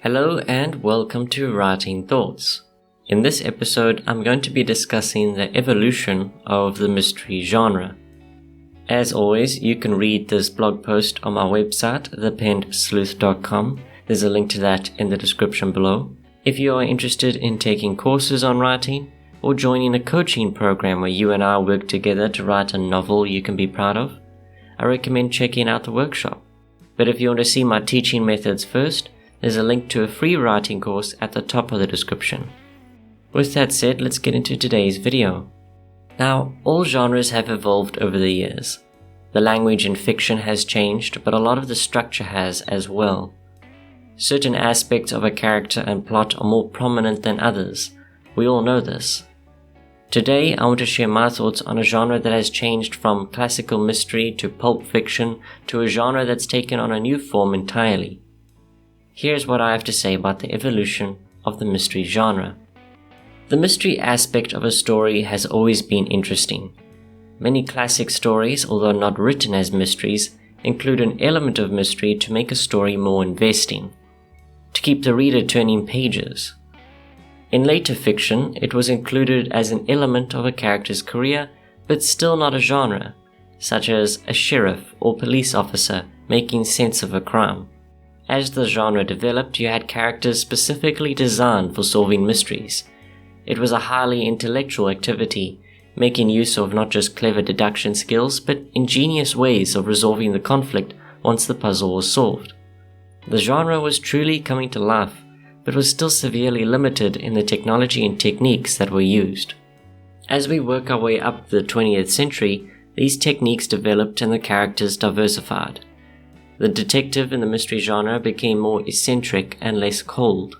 Hello and welcome to Writing Thoughts. In this episode, I'm going to be discussing the evolution of the mystery genre. As always, you can read this blog post on my website, thepensleuth.com. There's a link to that in the description below. If you are interested in taking courses on writing or joining a coaching program where you and I work together to write a novel you can be proud of, I recommend checking out the workshop. But if you want to see my teaching methods first, there's a link to a free writing course at the top of the description. With that said, let's get into today's video. Now, all genres have evolved over the years. The language in fiction has changed, but a lot of the structure has as well. Certain aspects of a character and plot are more prominent than others. We all know this. Today, I want to share my thoughts on a genre that has changed from classical mystery to pulp fiction to a genre that's taken on a new form entirely. Here's what I have to say about the evolution of the mystery genre. The mystery aspect of a story has always been interesting. Many classic stories, although not written as mysteries, include an element of mystery to make a story more investing, to keep the reader turning pages. In later fiction, it was included as an element of a character's career, but still not a genre, such as a sheriff or police officer making sense of a crime. As the genre developed, you had characters specifically designed for solving mysteries. It was a highly intellectual activity, making use of not just clever deduction skills, but ingenious ways of resolving the conflict once the puzzle was solved. The genre was truly coming to life, but was still severely limited in the technology and techniques that were used. As we work our way up the 20th century, these techniques developed and the characters diversified. The detective in the mystery genre became more eccentric and less cold.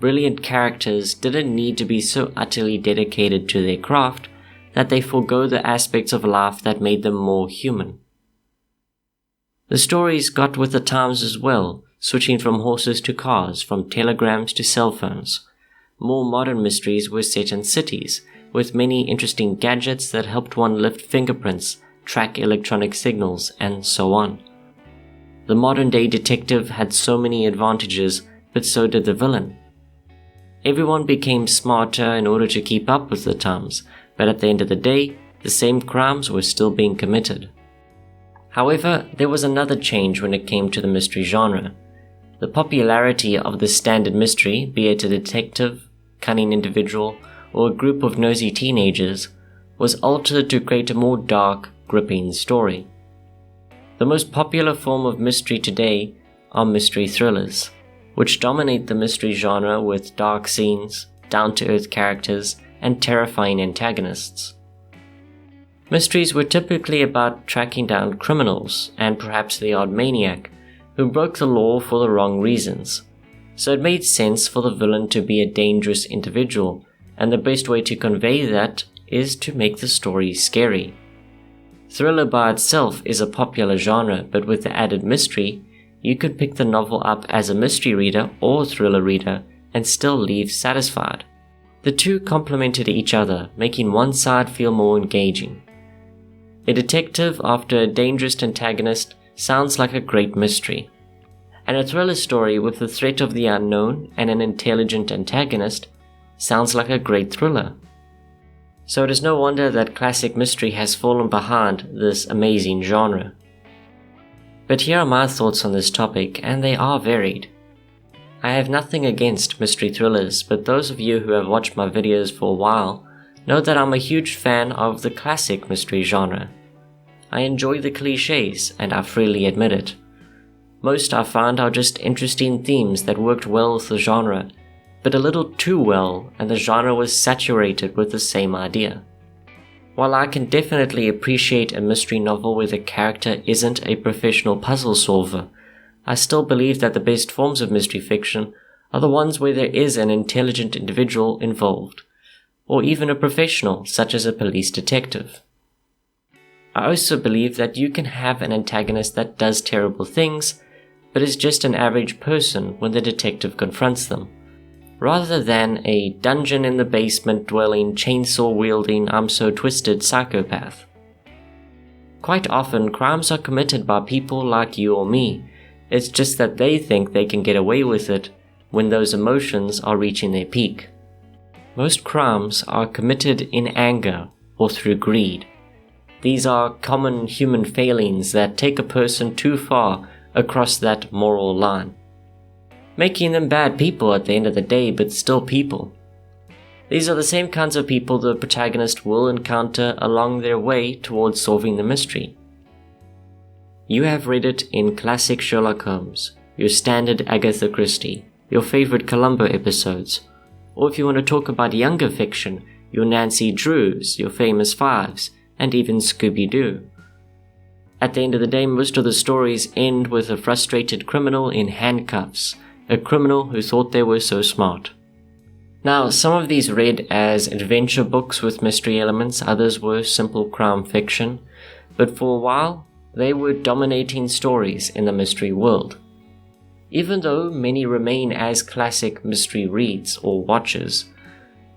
Brilliant characters didn't need to be so utterly dedicated to their craft that they forego the aspects of life that made them more human. The stories got with the times as well, switching from horses to cars, from telegrams to cell phones. More modern mysteries were set in cities, with many interesting gadgets that helped one lift fingerprints, track electronic signals, and so on. The modern-day detective had so many advantages, but so did the villain. Everyone became smarter in order to keep up with the times, but at the end of the day, the same crimes were still being committed. However, there was another change when it came to the mystery genre. The popularity of the standard mystery, be it a detective, cunning individual, or a group of nosy teenagers, was altered to create a more dark, gripping story. The most popular form of mystery today are mystery thrillers, which dominate the mystery genre with dark scenes, down-to-earth characters, and terrifying antagonists. Mysteries were typically about tracking down criminals, and perhaps the odd maniac, who broke the law for the wrong reasons. So it made sense for the villain to be a dangerous individual, and the best way to convey that is to make the story scary. Thriller by itself is a popular genre, but with the added mystery, you could pick the novel up as a mystery reader or thriller reader and still leave satisfied. The two complemented each other, making one side feel more engaging. A detective after a dangerous antagonist sounds like a great mystery, and a thriller story with the threat of the unknown and an intelligent antagonist sounds like a great thriller. So it is no wonder that classic mystery has fallen behind this amazing genre. But here are my thoughts on this topic, and they are varied. I have nothing against mystery thrillers, but those of you who have watched my videos for a while know that I'm a huge fan of the classic mystery genre. I enjoy the cliches, and I freely admit it. Most I find are just interesting themes that worked well with the genre, but a little too well, and the genre was saturated with the same idea. While I can definitely appreciate a mystery novel where the character isn't a professional puzzle solver, I still believe that the best forms of mystery fiction are the ones where there is an intelligent individual involved, or even a professional such as a police detective. I also believe that you can have an antagonist that does terrible things, but is just an average person when the detective confronts them, rather than a dungeon in the basement dwelling, chainsaw wielding, I'm so twisted psychopath. Quite often, crimes are committed by people like you or me. It's just that they think they can get away with it when those emotions are reaching their peak. Most crimes are committed in anger or through greed. These are common human failings that take a person too far across that moral line, making them bad people at the end of the day, but still people. These are the same kinds of people the protagonist will encounter along their way towards solving the mystery. You have read it in classic Sherlock Holmes, your standard Agatha Christie, your favorite Columbo episodes, or if you want to talk about younger fiction, your Nancy Drews, your famous Fives, and even Scooby-Doo. At the end of the day, most of the stories end with a frustrated criminal in handcuffs, a criminal who thought they were so smart. Now, some of these read as adventure books with mystery elements, others were simple crime fiction, but for a while, they were dominating stories in the mystery world. Even though many remain as classic mystery reads or watches,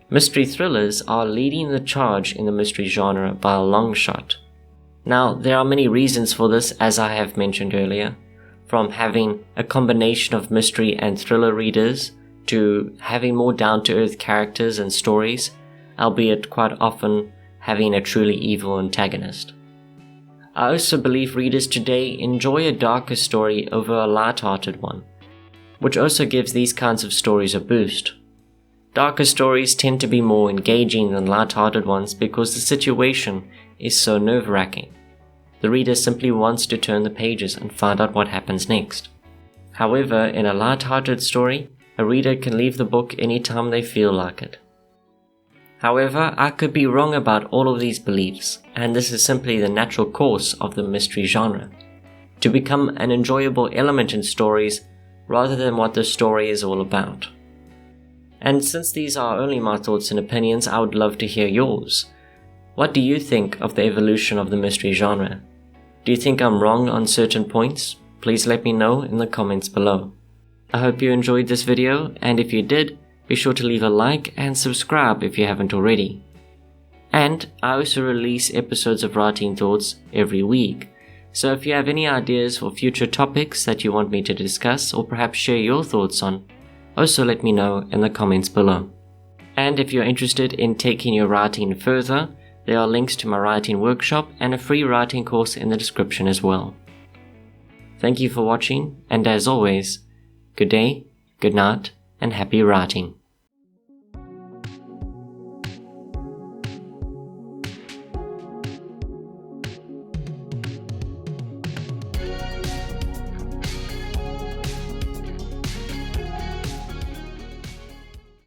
mystery thrillers are leading the charge in the mystery genre by a long shot. Now, there are many reasons for this, as I have mentioned earlier, from having a combination of mystery and thriller readers to having more down-to-earth characters and stories, albeit quite often having a truly evil antagonist. I also believe readers today enjoy a darker story over a light-hearted one, which also gives these kinds of stories a boost. Darker stories tend to be more engaging than light-hearted ones because the situation is so nerve-wracking. The reader simply wants to turn the pages and find out what happens next. However, in a light-hearted story, a reader can leave the book anytime they feel like it. However, I could be wrong about all of these beliefs, and this is simply the natural course of the mystery genre, to become an enjoyable element in stories rather than what the story is all about. And since these are only my thoughts and opinions, I would love to hear yours. What do you think of the evolution of the mystery genre? Do you think I'm wrong on certain points? Please let me know in the comments below. I hope you enjoyed this video, and if you did, be sure to leave a like and subscribe if you haven't already. And I also release episodes of Writing Thoughts every week, so if you have any ideas for future topics that you want me to discuss or perhaps share your thoughts on, also let me know in the comments below. And if you're interested in taking your writing further, there are links to my writing workshop and a free writing course in the description as well. Thank you for watching, and as always, good day, good night, and happy writing.